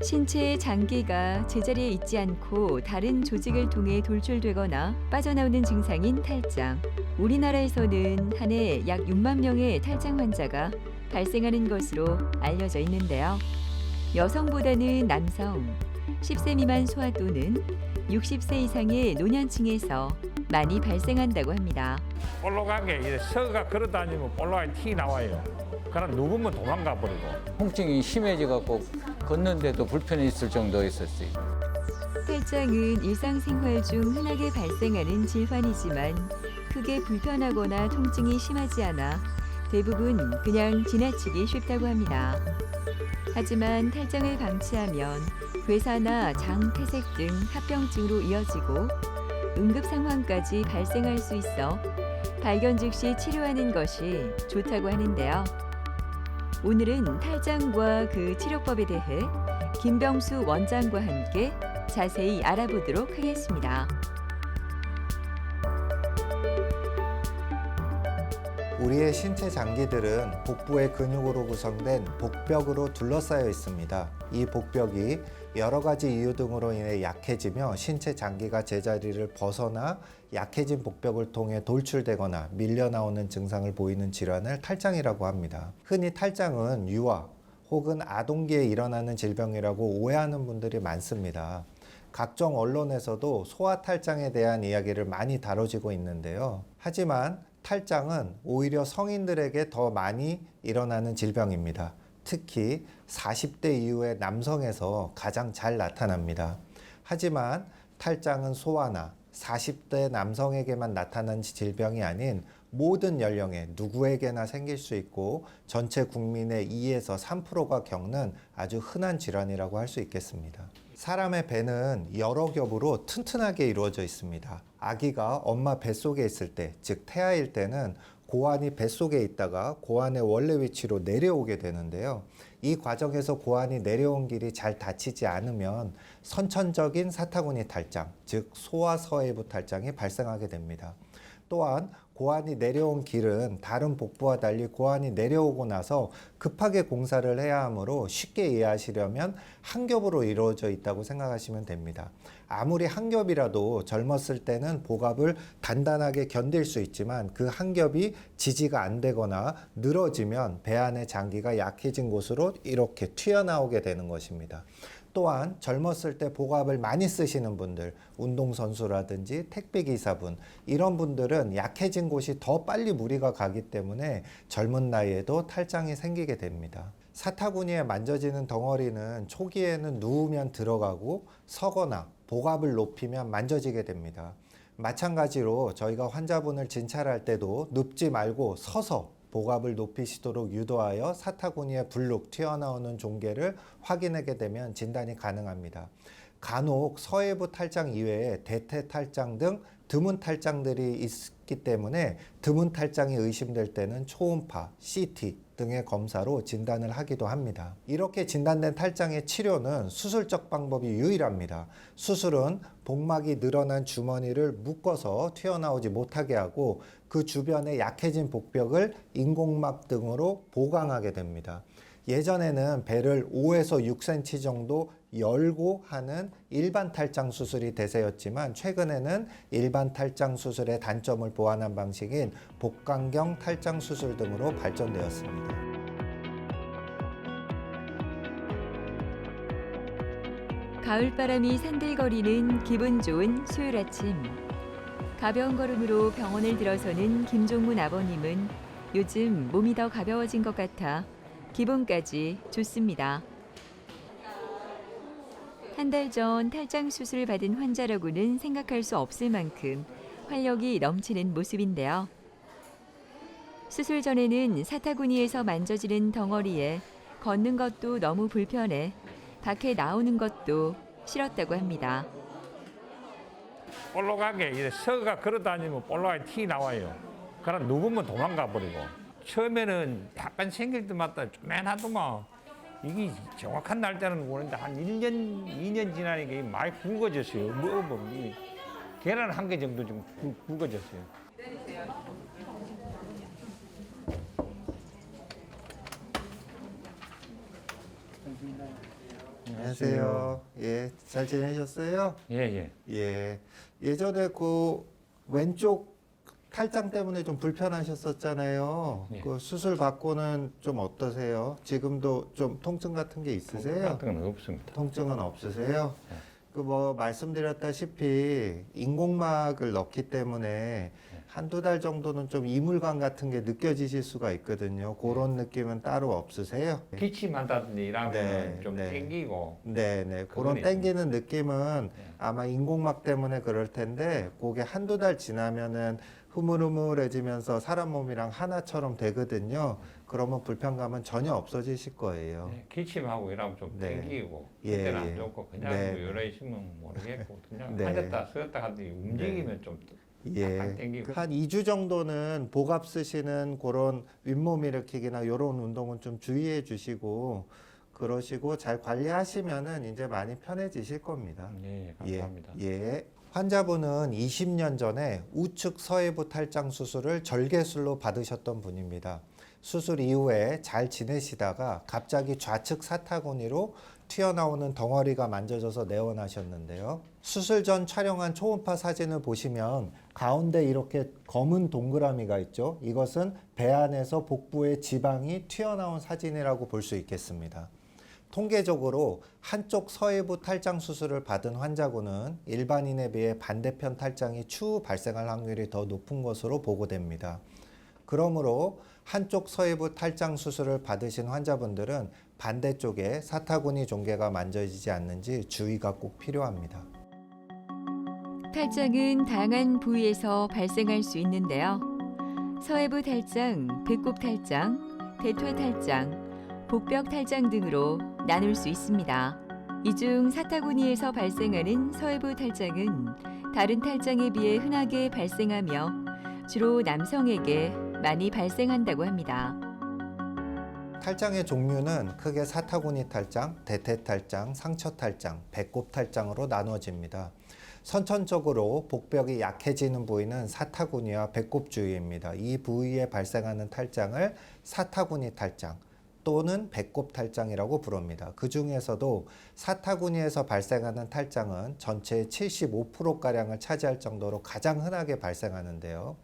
신체의 장기가 제자리에 있지 않고 다른 조직을 통해 돌출되거나 빠져나오는 증상인 탈장. 우리나라에서는 한 해 약 6만 명의 탈장 환자가 발생하는 것으로 알려져 있는데요. 여성보다는 남성, 10세 미만 소아 또는 60세 이상의 노년층에서 많이 발생한다고 합니다. 볼록하게 이제 서가 걸어다니면 볼록하게 티 나와요. 그럼 누구면 도망가 버리고. 통증이 심해져갖고 걷는데도 불편이 있을 정도였었어요. 탈장은 일상생활 중 흔하게 발생하는 질환이지만 크게 불편하거나 통증이 심하지 않아 대부분 그냥 지나치기 쉽다고 합니다. 하지만 탈장을 방치하면 괴사나 장 퇴색 등 합병증으로 이어지고 응급 상황까지 발생할 수 있어 발견 즉시 치료하는 것이 좋다고 하는데요. 오늘은 탈장과 그 치료법에 대해 김병수 원장과 함께 자세히 알아보도록 하겠습니다. 우리의 신체 장기들은 복부의 근육으로 구성된 복벽으로 둘러싸여 있습니다. 이 복벽이 여러 가지 이유 등으로 인해 약해지며 신체 장기가 제자리를 벗어나 약해진 복벽을 통해 돌출되거나 밀려나오는 증상을 보이는 질환을 탈장이라고 합니다. 흔히 탈장은 유아 혹은 아동기에 일어나는 질병이라고 오해하는 분들이 많습니다. 각종 언론에서도 소아 탈장에 대한 이야기를 많이 다뤄지고 있는데요. 하지만 탈장은 오히려 성인들에게 더 많이 일어나는 질병입니다. 특히 40대 이후의 남성에서 가장 잘 나타납니다. 하지만 탈장은 소아나 40대 남성에게만 나타나는 질병이 아닌 모든 연령의 누구에게나 생길 수 있고 전체 국민의 2에서 3%가 겪는 아주 흔한 질환이라고 할 수 있겠습니다. 사람의 배는 여러 겹으로 튼튼하게 이루어져 있습니다. 아기가 엄마 뱃속에 있을 때, 즉 태아일 때는 고환이 뱃속에 있다가 고환의 원래 위치로 내려오게 되는데요. 이 과정에서 고환이 내려온 길이 잘 닫히지 않으면 선천적인 사타구니 탈장, 즉 소아서해부 탈장이 발생하게 됩니다. 또한 고환이 내려온 길은 다른 복부와 달리 고환이 내려오고 나서 급하게 공사를 해야 하므로 쉽게 이해하시려면 한 겹으로 이루어져 있다고 생각하시면 됩니다. 아무리 한 겹이라도 젊었을 때는 복압을 단단하게 견딜 수 있지만 그 한 겹이 지지가 안 되거나 늘어지면 배 안의 장기가 약해진 곳으로 이렇게 튀어나오게 되는 것입니다. 또한 젊었을 때 복압을 많이 쓰시는 분들, 운동선수라든지 택배기사분, 이런 분들은 약해진 곳이 더 빨리 무리가 가기 때문에 젊은 나이에도 탈장이 생기게 됩니다. 사타구니에 만져지는 덩어리는 초기에는 누우면 들어가고 서거나 복압을 높이면 만져지게 됩니다. 마찬가지로 저희가 환자분을 진찰할 때도 눕지 말고 서서 복압을 높이시도록 유도하여 사타구니에 불룩 튀어나오는 종괴를 확인하게 되면 진단이 가능합니다. 간혹 서해부 탈장 이외에 대퇴 탈장 등 드문 탈장들이 있기 때문에 드문 탈장이 의심될 때는 초음파, CT 등의 검사로 진단을 하기도 합니다. 이렇게 진단된 탈장의 치료는 수술적 방법이 유일합니다. 수술은 복막이 늘어난 주머니를 묶어서 튀어나오지 못하게 하고 그 주변에 약해진 복벽을 인공막 등으로 보강하게 됩니다. 예전에는 배를 5에서 6cm 정도 열고 하는 일반 탈장 수술이 대세였지만 최근에는 일반 탈장 수술의 단점을 보완한 방식인 복강경 탈장 수술 등으로 발전되었습니다. 가을바람이 산들거리는 기분 좋은 수요일 아침. 가벼운 걸음으로 병원을 들어서는 김종문 아버님은 요즘 몸이 더 가벼워진 것 같아 기분까지 좋습니다. 한 달 전 탈장 수술을 받은 환자라고는 생각할 수 없을 만큼 활력이 넘치는 모습인데요. 수술 전에는 사타구니에서 만져지는 덩어리에 걷는 것도 너무 불편해 밖에 나오는 것도 싫었다고 합니다. 볼록하게 이제 서가 걸어다니면 볼록하게 티 나와요. 그럼 누구면 도망가 버리고. 처음에는 약간 생길 때마다 쪼맨하더만 이게 정확한 날짜는 모르는데 한 1년, 2년 지나니까 많이 굵어졌어요. 계란 한 개 정도 좀 굵어졌어요. 안녕하세요. 예, 잘 지내셨어요? 예, 예. 예. 예전에 그 왼쪽 탈장 때문에 좀 불편하셨었잖아요. 예. 그 수술 받고는 좀 어떠세요? 지금도 좀 통증 같은 게 있으세요? 같은 건 없습니다. 통증은 없으세요? 네. 그 뭐 말씀드렸다시피 인공막을 넣기 때문에 한두 달 정도는 좀 이물감 같은 게 느껴지실 수가 있거든요. 그런 느낌은 따로 없으세요? 기침한다든지 이러면 네, 좀 네. 땡기고 네네. 그건 그런 땡기는 느낌은 네. 아마 인공막 때문에 그럴 텐데, 그게 한두 달 지나면은 흐물흐물해지면서 사람 몸이랑 하나처럼 되거든요. 그러면 불편감은 전혀 없어지실 거예요. 네, 기침하고 이러면 좀 네. 땡기고 예, 그때는 예. 안 좋고 그냥 네. 뭐 여러 있으면 모르겠고 그냥 네. 앉았다 서었다 하더니 움직이면 좀 약간 땡기고 한 2주 정도는 복압 쓰시는 그런 윗몸 일으키기나 이런 운동은 좀 주의해 주시고, 그러시고 잘 관리하시면은 이제 많이 편해지실 겁니다. 예, 감사합니다. 예. 환자분은 20년 전에 우측 서해부 탈장 수술을 절개술로 받으셨던 분입니다. 수술 이후에 잘 지내시다가 갑자기 좌측 사타구니로 튀어나오는 덩어리가 만져져서 내원하셨는데요. 수술 전 촬영한 초음파 사진을 보시면 가운데 이렇게 검은 동그라미가 있죠. 이것은 배 안에서 복부의 지방이 튀어나온 사진이라고 볼 수 있겠습니다. 통계적으로 한쪽 서해부 탈장 수술을 받은 환자군은 일반인에 비해 반대편 탈장이 추후 발생할 확률이 더 높은 것으로 보고됩니다. 그러므로 한쪽 서해부 탈장 수술을 받으신 환자분들은 반대쪽에 사타구니 종괴가 만져지지 않는지 주의가 꼭 필요합니다. 탈장은 다양한 부위에서 발생할 수 있는데요. 서해부 탈장, 배꼽 탈장, 대퇴 탈장, 복벽 탈장 등으로 나눌 수 있습니다. 이 중 사타구니에서 발생하는 서해부 탈장은 다른 탈장에 비해 흔하게 발생하며 주로 남성에게 많이 발생한다고 합니다. 탈장의 종류는 크게 사타구니 탈장, 대퇴 탈장, 상처 탈장, 배꼽 탈장으로 나누어집니다. 선천적으로 복벽이 약해지는 부위는 사타구니와 배꼽 주위입니다. 이 부위에 발생하는 탈장을 사타구니 탈장 또는 배꼽 탈장이라고 부릅니다. 그 중에서도 사타구니에서 발생하는 탈장은 전체의 75%가량을 차지할 정도로 가장 흔하게 발생하는데요.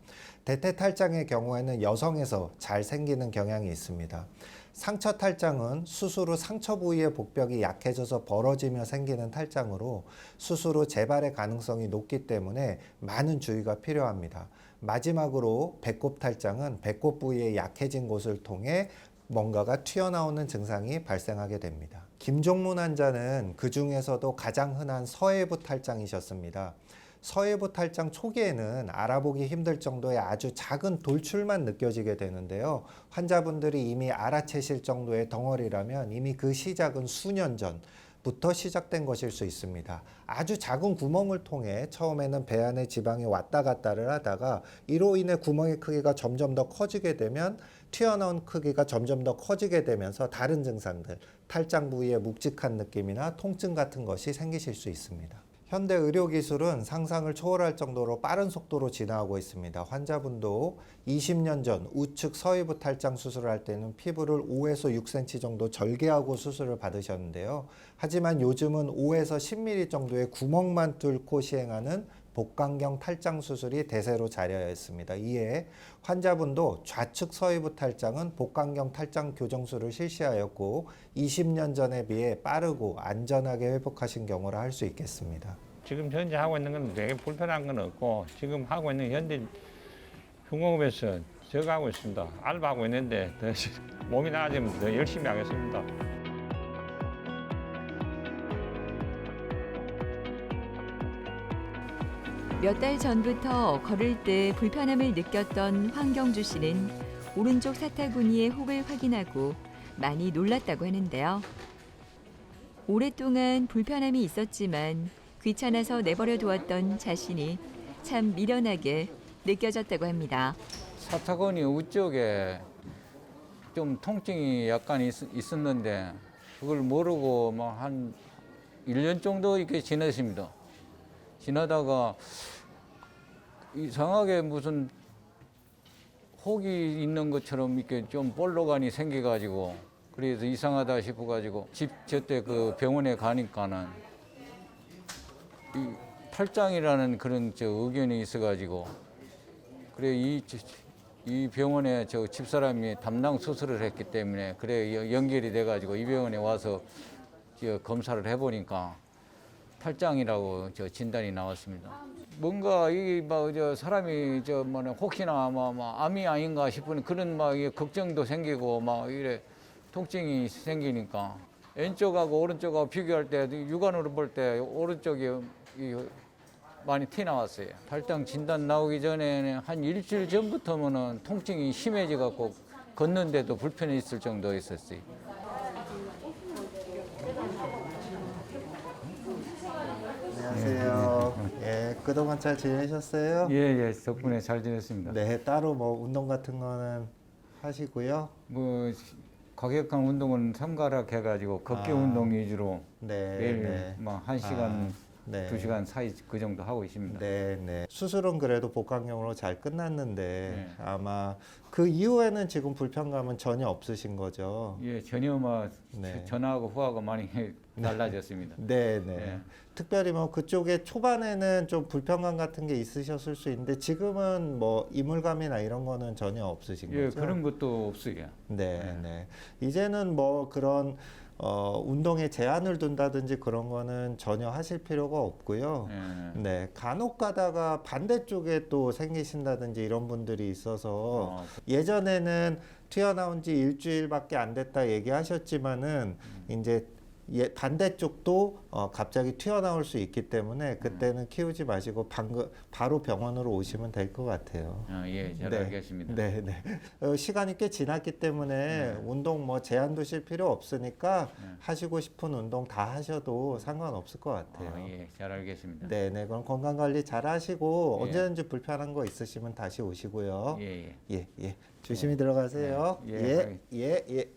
대퇴 탈장의 경우에는 여성에서 잘 생기는 경향이 있습니다. 상처 탈장은 수술 후 상처 부위의 복벽이 약해져서 벌어지며 생기는 탈장으로 수술 후 재발의 가능성이 높기 때문에 많은 주의가 필요합니다. 마지막으로 배꼽 탈장은 배꼽 부위의 약해진 곳을 통해 뭔가가 튀어나오는 증상이 발생하게 됩니다. 김종문 환자는 그 중에서도 가장 흔한 서해부 탈장이셨습니다. 서해부 탈장 초기에는 알아보기 힘들 정도의 아주 작은 돌출만 느껴지게 되는데요. 환자분들이 이미 알아채실 정도의 덩어리라면 이미 그 시작은 수년 전부터 시작된 것일 수 있습니다. 아주 작은 구멍을 통해 처음에는 배 안에 지방이 왔다 갔다를 하다가 이로 인해 구멍의 크기가 점점 더 커지게 되면 튀어나온 크기가 점점 더 커지게 되면서 다른 증상들, 탈장 부위의 묵직한 느낌이나 통증 같은 것이 생기실 수 있습니다. 현대 의료기술은 상상을 초월할 정도로 빠른 속도로 진화하고 있습니다. 환자분도 20년 전 우측 서해부 탈장 수술을 할 때는 피부를 5에서 6cm 정도 절개하고 수술을 받으셨는데요. 하지만 요즘은 5에서 10mm 정도의 구멍만 뚫고 시행하는 복강경 탈장 수술이 대세로 자리하였습니다. 이에 환자분도 좌측 서해부 탈장은 복강경 탈장 교정술을 실시하였고 20년 전에 비해 빠르고 안전하게 회복하신 경우라 할 수 있겠습니다. 지금 현재 하고 있는 건 되게 불편한 건 없고 지금 하고 있는 현재 흉공업에서 저거 하고 있습니다. 알바하고 있는데 더 몸이 나아지면 더 열심히 하겠습니다. 몇 달 전부터 걸을 때 불편함을 느꼈던 황경주 씨는 오른쪽 사타구니의 혹을 확인하고 많이 놀랐다고 하는데요. 오랫동안 불편함이 있었지만 귀찮아서 내버려 두었던 자신이 참 미련하게 느껴졌다고 합니다. 사타구니 우쪽에 좀 통증이 약간 있었는데 그걸 모르고 뭐 한 1년 정도 이렇게 지냈습니다. 지나다가 이상하게 무슨 혹이 있는 것처럼 이렇게 좀 볼록감이 생겨가지고 그래서 이상하다 싶어가지고 집 저때 그 병원에 가니까는 이 탈장이라는 그런 저 의견이 있어가지고 그래 이 병원에 저 집사람이 담당 수술을 했기 때문에 그래 연결이 돼가지고 이 병원에 와서 저 검사를 해보니까 탈장이라고 저 진단이 나왔습니다. 뭔가 이저 사람이 저 뭐냐 혹시나 뭐 암이 아닌가 싶은 그런 막 걱정도 생기고 막 이래 통증이 생기니까 왼쪽하고 오른쪽하고 비교할 때 육안으로 볼 때 오른쪽이 많이 티 나왔어요. 탈장 진단 나오기 전에는 한 일주일 전부터는 통증이 심해져 갖고 걷는데도 불편이 있을 정도 있었어요. 안녕하세요. 예, 그동안 잘 지내셨어요? 예, 덕분에 잘 지냈습니다. 네, 따로 뭐 운동 같은 거는 하시고요. 뭐 과격한 운동은 삼가락 해가지고 걷기 아. 운동 위주로 네, 매일 네. 뭐 1시간, 네. 2시간 사이 그 정도 하고 있습니다. 네, 네. 수술은 그래도 복강경으로 잘 끝났는데 네. 아마 그 이후에는 지금 불편감은 전혀 없으신 거죠? 예, 전혀 뭐 네. 전하고 후하고 많이 달라졌습니다. 네, 네. 네. 특별히 뭐 그쪽에 초반에는 좀 불편감 같은 게 있으셨을 수 있는데 지금은 뭐 이물감이나 이런 거는 전혀 없으신 예, 거죠? 그런 것도 없어요. 네, 네. 네. 이제는 뭐 그런 운동에 제한을 둔다든지 그런 거는 전혀 하실 필요가 없고요. 예. 네, 간혹 가다가 반대쪽에 또 생기신다든지 이런 분들이 있어서 예전에는 튀어나온 지 일주일밖에 안 됐다 얘기하셨지만은 이제 반대쪽도 갑자기 튀어나올 수 있기 때문에 그때는 키우지 마시고 바로 병원으로 오시면 될 것 같아요. 예, 잘 네. 알겠습니다. 네, 네. 시간이 꽤 지났기 때문에 운동 뭐 제한 두실 필요 없으니까 하시고 싶은 운동 다 하셔도 상관없을 것 같아요. 예, 잘 알겠습니다. 네, 네. 그럼 건강 관리 잘 하시고 예. 언제든지 불편한 거 있으시면 다시 오시고요. 예, 예, 예. 조심히 들어가세요. 네. 예, 예, 예.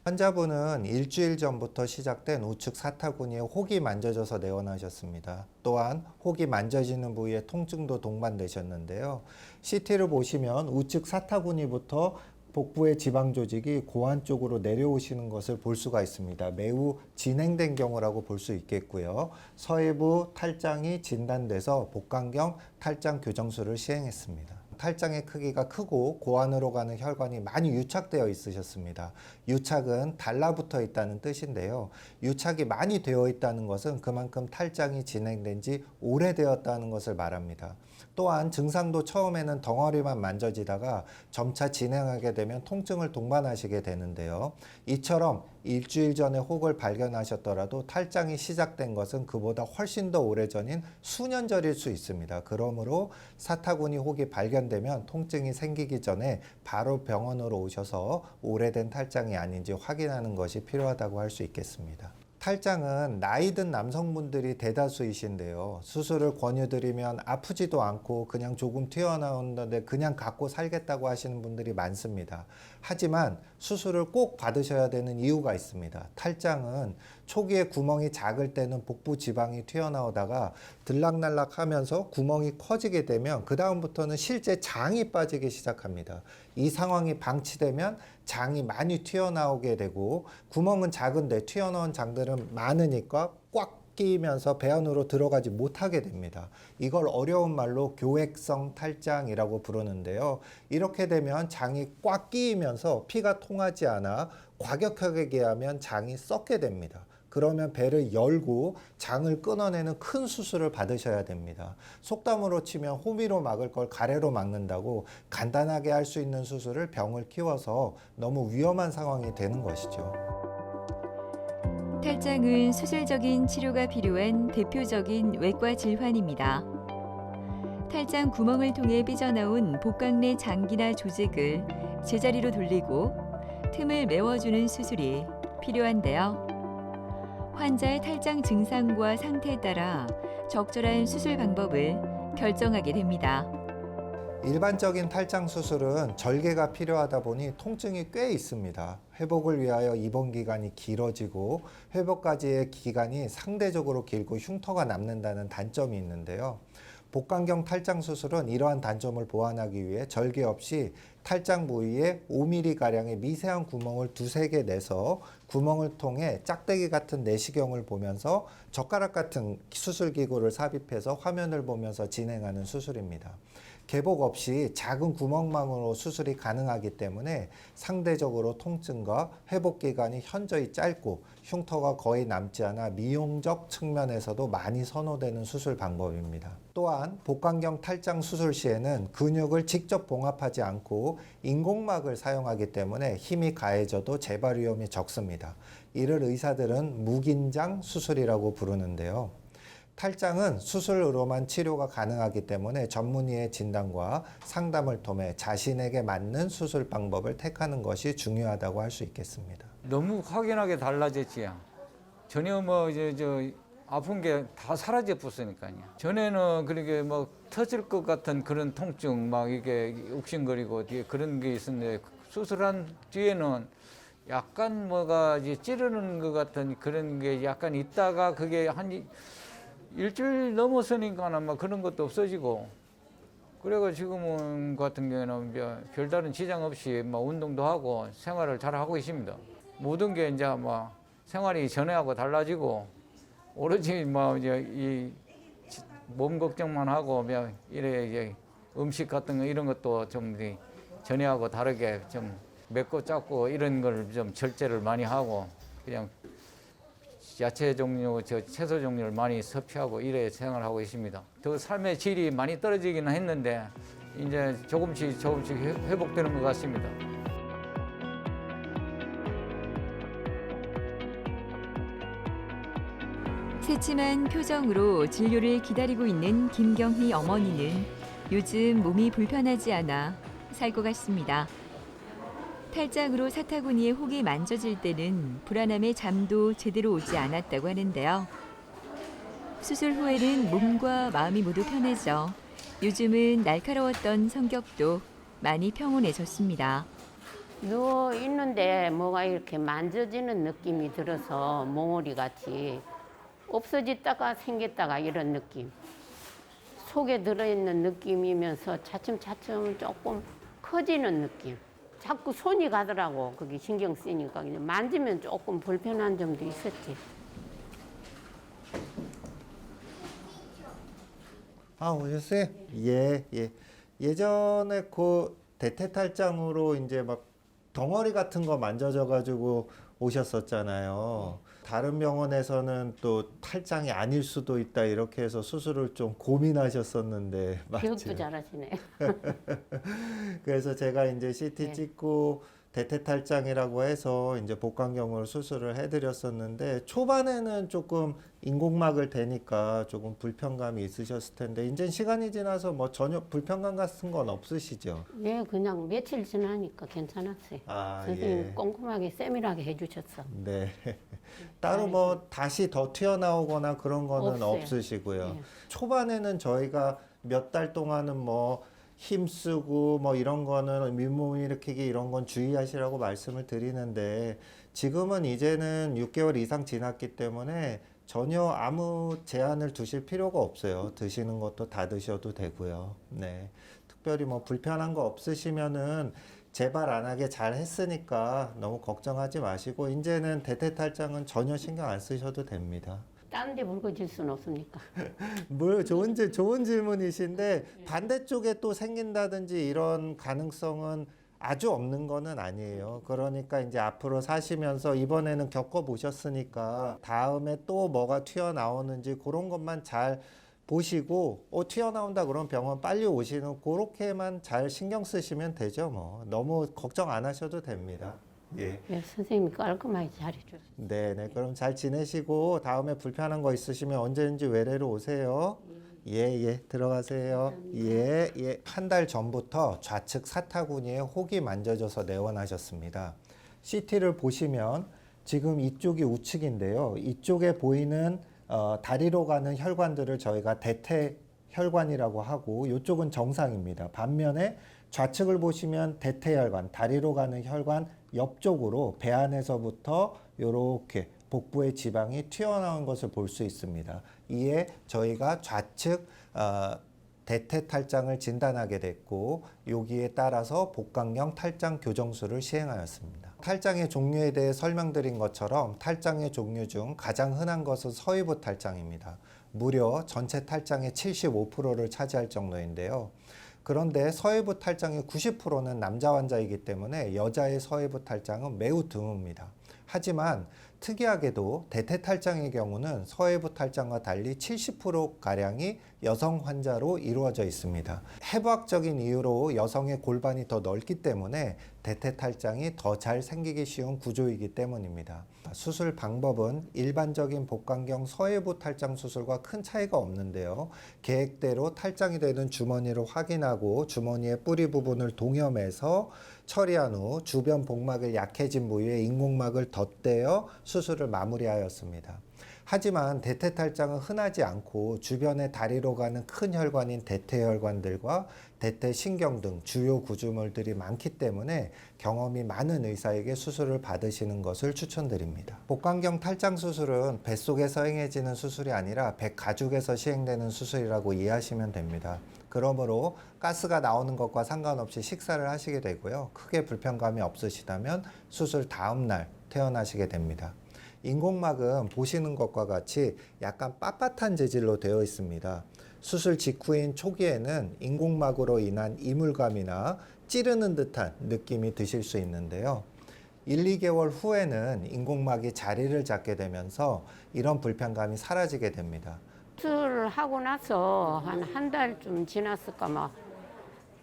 환자분은 일주일 전부터 시작된 우측 사타구니에 혹이 만져져서 내원하셨습니다. 또한 혹이 만져지는 부위에 통증도 동반되셨는데요. CT를 보시면 우측 사타구니부터 복부의 지방 조직이 고환 쪽으로 내려오시는 것을 볼 수가 있습니다. 매우 진행된 경우라고 볼 수 있겠고요. 서해부 탈장이 진단돼서 복강경 탈장 교정술을 시행했습니다. 탈장의 크기가 크고 고환으로 가는 혈관이 많이 유착되어 있으셨습니다. 유착은 달라붙어 있다는 뜻인데요. 유착이 많이 되어 있다는 것은 그만큼 탈장이 진행된 지 오래되었다는 것을 말합니다. 또한 증상도 처음에는 덩어리만 만져지다가 점차 진행하게 되면 통증을 동반하시게 되는데요. 이처럼 일주일 전에 혹을 발견하셨더라도 탈장이 시작된 것은 그보다 훨씬 더 오래전인 수년 전일 수 있습니다. 그러므로 사타구니 혹이 발견되면 통증이 생기기 전에 바로 병원으로 오셔서 오래된 탈장이 아닌지 확인하는 것이 필요하다고 할 수 있겠습니다. 탈장은 나이 든 남성분들이 대다수이신데요. 수술을 권유드리면 아프지도 않고 그냥 조금 튀어나오는데 그냥 갖고 살겠다고 하시는 분들이 많습니다. 하지만 수술을 꼭 받으셔야 되는 이유가 있습니다. 탈장은 초기에 구멍이 작을 때는 복부 지방이 튀어나오다가 들락날락 하면서 구멍이 커지게 되면 그 다음부터는 실제 장이 빠지기 시작합니다. 이 상황이 방치되면 장이 많이 튀어나오게 되고 구멍은 작은데 튀어나온 장들은 많으니까 꽉 끼면서 배 안으로 들어가지 못하게 됩니다. 이걸 어려운 말로 교액성 탈장이라고 부르는데요. 이렇게 되면 장이 꽉 끼이면서 피가 통하지 않아 과격하게 하면 장이 썩게 됩니다. 그러면 배를 열고 장을 끊어내는 큰 수술을 받으셔야 됩니다. 속담으로 치면 호미로 막을 걸 가래로 막는다고 간단하게 할 수 있는 수술을 병을 키워서 너무 위험한 상황이 되는 것이죠. 탈장은 수술적인 치료가 필요한 대표적인 외과 질환입니다. 탈장 구멍을 통해 삐져나온 복강 내 장기나 조직을 제자리로 돌리고 틈을 메워주는 수술이 필요한데요. 환자의 탈장 증상과 상태에 따라 적절한 수술 방법을 결정하게 됩니다. 일반적인 탈장 수술은 절개가 필요하다 보니 통증이 꽤 있습니다. 회복을 위하여 입원 기간이 길어지고 회복까지의 기간이 상대적으로 길고 흉터가 남는다는 단점이 있는데요. 복강경 탈장 수술은 이러한 단점을 보완하기 위해 절개 없이 탈장 부위에 5mm가량의 미세한 구멍을 두세 개 내서 구멍을 통해 짝대기 같은 내시경을 보면서 젓가락 같은 수술기구를 삽입해서 화면을 보면서 진행하는 수술입니다. 개복 없이 작은 구멍망으로 수술이 가능하기 때문에 상대적으로 통증과 회복 기간이 현저히 짧고 흉터가 거의 남지 않아 미용적 측면에서도 많이 선호되는 수술 방법입니다. 또한 복강경 탈장 수술 시에는 근육을 직접 봉합하지 않고 인공막을 사용하기 때문에 힘이 가해져도 재발 위험이 적습니다. 이를 의사들은 무긴장 수술이라고 부르는데요. 탈장은 수술으로만 치료가 가능하기 때문에 전문의의 진단과 상담을 통해 자신에게 맞는 수술 방법을 택하는 것이 중요하다고 할 수 있겠습니다. 너무 확연하게 달라졌지. 전혀 뭐 아픈 게 다 사라져 버렸으니까요. 전에는 그렇게 뭐 터질 것 같은 그런 통증 막 이게 욱신거리고 뒤에 그런 게 있었는데 수술한 뒤에는 약간 뭐가 이제 찌르는 것 같은 그런 게 약간 있다가 그게 한 일주일 넘었으니까는 막 그런 것도 없어지고 그래가 지금은 같은 경우에는 이제 별다른 지장 없이 뭐 운동도 하고 생활을 잘 하고 있습니다. 모든 게 이제 뭐 생활이 전에하고 달라지고 오로지 뭐 이제 이 몸 걱정만 하고 그냥 이래 이제 음식 같은 거 이런 것도 좀 전에하고 다르게 좀 맵고 작고 이런 걸 좀 절제를 많이 하고 그냥 야채 종류, 채소 종류를 많이 섭취하고 이래 생활하고 있습니다. 더 삶의 질이 많이 떨어지기는 했는데 이제 조금씩 회복되는 것 같습니다. 새침한 표정으로 진료를 기다리고 있는 김경희 어머니는 요즘 몸이 불편하지 않아 살 것 같습니다. 탈장으로 사타구니에 혹이 만져질 때는 불안함에 잠도 제대로 오지 않았다고 하는데요. 수술 후에는 몸과 마음이 모두 편해져 요즘은 날카로웠던 성격도 많이 평온해졌습니다. 누워 있는데 뭐가 이렇게 만져지는 느낌이 들어서 몽오리 같이 없어졌다가 생겼다가 이런 느낌. 속에 들어있는 느낌이면서 차츰차츰 조금 커지는 느낌. 자꾸 손이 가더라고. 그게 신경 쓰이니까 그냥 만지면 조금 불편한 점도 있었지. 아, 오셨어요? 예. 예전에 그 대퇴탈장으로 이제 막 덩어리 같은 거 만져져가지고 오셨었잖아요. 다른 병원에서는 또 탈장이 아닐 수도 있다 이렇게 해서 수술을 좀 고민하셨었는데 맞죠? 기억도 잘하시네. 그래서 제가 이제 CT 네. 찍고 대퇴탈장이라고 해서 이제 복강경으로 수술을 해드렸었는데 초반에는 조금 인공막을 대니까 조금 불편감이 있으셨을 텐데 이제 시간이 지나서 뭐 전혀 불편감 같은 건 없으시죠? 네, 그냥 며칠 지나니까 괜찮았어요. 아, 선생님 예. 꼼꼼하게 세밀하게 해주셨어. 네. 따로 뭐 다시 더 튀어나오거나 그런 거는 없어요. 없으시고요. 네. 초반에는 저희가 몇 달 동안은 뭐 힘쓰고 뭐 이런 거는 윗몸 일으키기 이런 건 주의하시라고 말씀을 드리는데 지금은 이제는 6개월 이상 지났기 때문에 전혀 아무 제한을 두실 필요가 없어요. 드시는 것도 다 드셔도 되고요. 네. 특별히 뭐 불편한 거 없으시면은 재발 안 하게 잘 했으니까 너무 걱정하지 마시고 이제는 대퇴탈장은 전혀 신경 안 쓰셔도 됩니다. 다른 데 붉어질 수는 없습니까? 뭘 좋은 질문이신데 반대쪽에 또 생긴다든지 이런 가능성은 아주 없는 거는 아니에요. 그러니까 이제 앞으로 사시면서 이번에는 겪어보셨으니까 다음에 또 뭐가 튀어나오는지 그런 것만 잘 보시고 튀어나온다 그러면 병원 빨리 오시는 그렇게만 잘 신경 쓰시면 되죠. 뭐 너무 걱정 안 하셔도 됩니다. 예. 네, 선생님이 깔끔하게 잘해주셨어요. 네네. 그럼 잘 지내시고 다음에 불편한 거 있으시면 언제든지 외래로 오세요. 예. 들어가세요. 예. 한 달 전부터 좌측 사타구니에 혹이 만져져서 내원하셨습니다. CT를 보시면 지금 이쪽이 우측인데요. 이쪽에 보이는 다리로 가는 혈관들을 저희가 대퇴 혈관이라고 하고 이쪽은 정상입니다. 반면에 좌측을 보시면 대퇴혈관, 다리로 가는 혈관 옆쪽으로 배 안에서부터 이렇게 복부의 지방이 튀어나온 것을 볼 수 있습니다. 이에 저희가 좌측 대퇴탈장을 진단하게 됐고 여기에 따라서 복강경 탈장 교정술을 시행하였습니다. 탈장의 종류에 대해 설명드린 것처럼 탈장의 종류 중 가장 흔한 것은 서해부 탈장입니다. 무려 전체 탈장의 75%를 차지할 정도인데요. 그런데 서해부 탈장의 90%는 남자 환자이기 때문에 여자의 서해부 탈장은 매우 드뭅니다. 하지만 특이하게도 대퇴탈장의 경우는 서해부 탈장과 달리 70%가량이 여성 환자로 이루어져 있습니다. 해부학적인 이유로 여성의 골반이 더 넓기 때문에 대퇴탈장이 더 잘 생기기 쉬운 구조이기 때문입니다. 수술 방법은 일반적인 복강경 서해부 탈장 수술과 큰 차이가 없는데요. 계획대로 탈장이 되는 주머니를 확인하고 주머니의 뿌리 부분을 동염해서 처리한 후 주변 복막을 약해진 부위에 인공막을 덧대어 수술을 마무리하였습니다. 하지만 대퇴탈장은 흔하지 않고 주변에 다리로 가는 큰 혈관인 대퇴혈관들과 대퇴신경 등 주요 구조물들이 많기 때문에 경험이 많은 의사에게 수술을 받으시는 것을 추천드립니다. 복강경 탈장 수술은 뱃속에서 행해지는 수술이 아니라 배 가죽에서 시행되는 수술이라고 이해하시면 됩니다. 그러므로 가스가 나오는 것과 상관없이 식사를 하시게 되고요. 크게 불편감이 없으시다면 수술 다음 날 퇴원하시게 됩니다. 인공막은 보시는 것과 같이 약간 빳빳한 재질로 되어 있습니다. 수술 직후인 초기에는 인공막으로 인한 이물감이나 찌르는 듯한 느낌이 드실 수 있는데요. 1, 2개월 후에는 인공막이 자리를 잡게 되면서 이런 불편감이 사라지게 됩니다. 수술을 하고 나서 한 달쯤 지났을까 막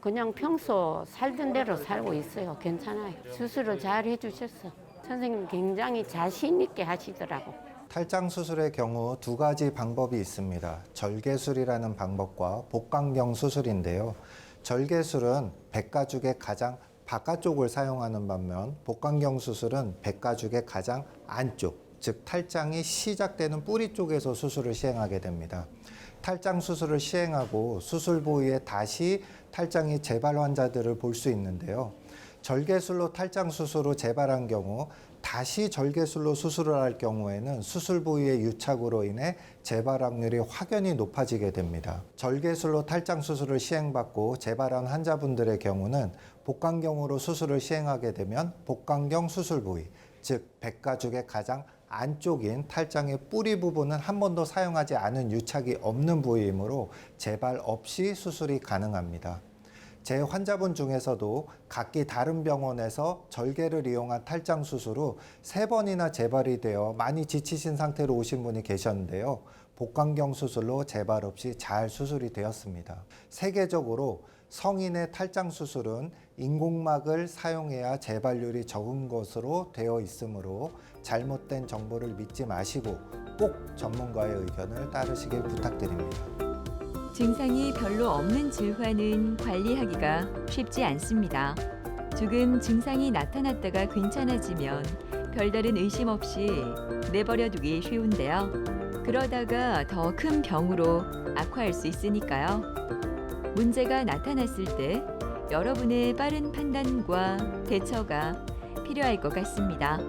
그냥 평소 살던 대로 살고 있어요. 괜찮아요. 수술을 잘 해주셨어. 선생님 굉장히 자신 있게 하시더라고. 탈장 수술의 경우 두 가지 방법이 있습니다. 절개술이라는 방법과 복강경 수술인데요. 절개술은 백가죽의 가장 바깥쪽을 사용하는 반면 복강경 수술은 백가죽의 가장 안쪽, 즉 탈장이 시작되는 뿌리 쪽에서 수술을 시행하게 됩니다. 탈장 수술을 시행하고 수술 부위에 다시 탈장이 재발 환자들을 볼 수 있는데요. 절개술로 탈장 수술로 재발한 경우 다시 절개술로 수술을 할 경우에는 수술 부위의 유착으로 인해 재발 확률이 확연히 높아지게 됩니다. 절개술로 탈장 수술을 시행받고 재발한 환자분들의 경우는 복강경으로 수술을 시행하게 되면 복강경 수술 부위, 즉 백가죽의 가장 안쪽인 탈장의 뿌리 부분은 한 번도 사용하지 않은 유착이 없는 부위이므로 재발 없이 수술이 가능합니다. 제 환자분 중에서도 각기 다른 병원에서 절개를 이용한 탈장 수술 후 3번이나 재발이 되어 많이 지치신 상태로 오신 분이 계셨는데요. 복강경 수술로 재발 없이 잘 수술이 되었습니다. 세계적으로 성인의 탈장 수술은 인공막을 사용해야 재발률이 적은 것으로 되어 있으므로 잘못된 정보를 믿지 마시고 꼭 전문가의 의견을 따르시길 부탁드립니다. 증상이 별로 없는 질환은 관리하기가 쉽지 않습니다. 조금 증상이 나타났다가 괜찮아지면 별다른 의심 없이 내버려 두기 쉬운데요. 그러다가 더 큰 병으로 악화할 수 있으니까요. 문제가 나타났을 때 여러분의 빠른 판단과 대처가 필요할 것 같습니다.